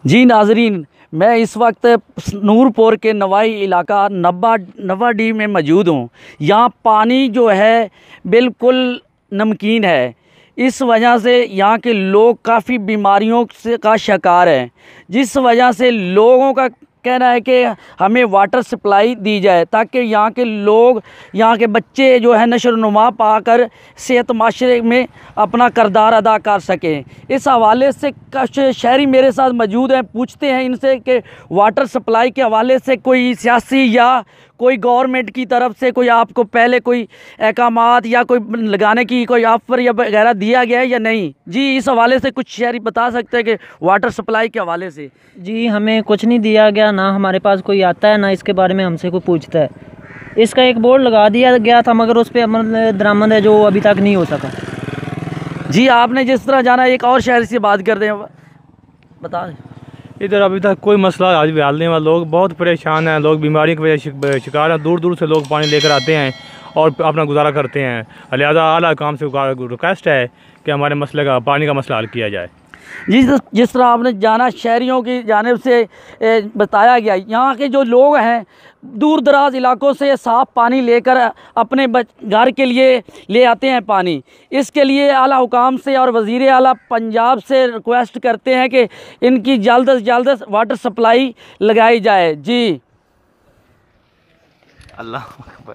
जी नाजरीन, मैं इस वक्त नूरपुर के नवाई इलाका नवा डी में मौजूद हूँ। यहाँ पानी जो है बिल्कुल नमकीन है। इस वजह से यहाँ के लोग काफ़ी बीमारियों से का शिकार हैं, जिस वजह से लोगों का कहना है कि हमें वाटर सप्लाई दी जाए ताकि यहाँ के लोग, यहाँ के बच्चे जो है नशोनुमा पाकर सेहत माशरे में अपना किरदार अदा कर सकें। इस हवाले से कुछ शहरी मेरे साथ मौजूद हैं, पूछते हैं इनसे कि वाटर सप्लाई के हवाले से कोई सियासी या कोई गवर्नमेंट की तरफ से कोई आपको पहले कोई अहकामात या कोई लगाने की कोई ऑफ़र या वगैरह दिया गया है या नहीं। जी, इस हवाले से कुछ शहरी बता सकते हैं कि वाटर सप्लाई के हवाले से। जी, हमें कुछ नहीं दिया गया, ना हमारे पास कोई आता है, ना इसके बारे में हमसे कोई पूछता है। इसका एक बोर्ड लगा दिया गया था मगर उस पर अमल दरामद है जो अभी तक नहीं हो सका। जी, आपने जिस तरह जाना, एक और शहर से बात करते हैं, बता। इधर अभी तक कोई मसला आज भी हल नहीं हुआ। लोग बहुत परेशान हैं, लोग बीमारी की वजह से शिकार हैं। दूर दूर से लोग पानी लेकर आते हैं और अपना गुजारा करते हैं। लिहाजा आला काम से रिक्वेस्ट है कि हमारे मसले का, पानी का मसला हल किया जाए। जिस तरह आपने जाना, शहरियों की जानिब से बताया गया, यहाँ के जो लोग हैं दूर दराज इलाकों से साफ़ पानी लेकर अपने घर के लिए ले आते हैं पानी। इसके लिए आला हुकाम से और वज़ीर आला पंजाब से रिक्वेस्ट करते हैं कि इनकी जल्द से जल्द वाटर सप्लाई लगाई जाए। जी, अल्लाह अकबर।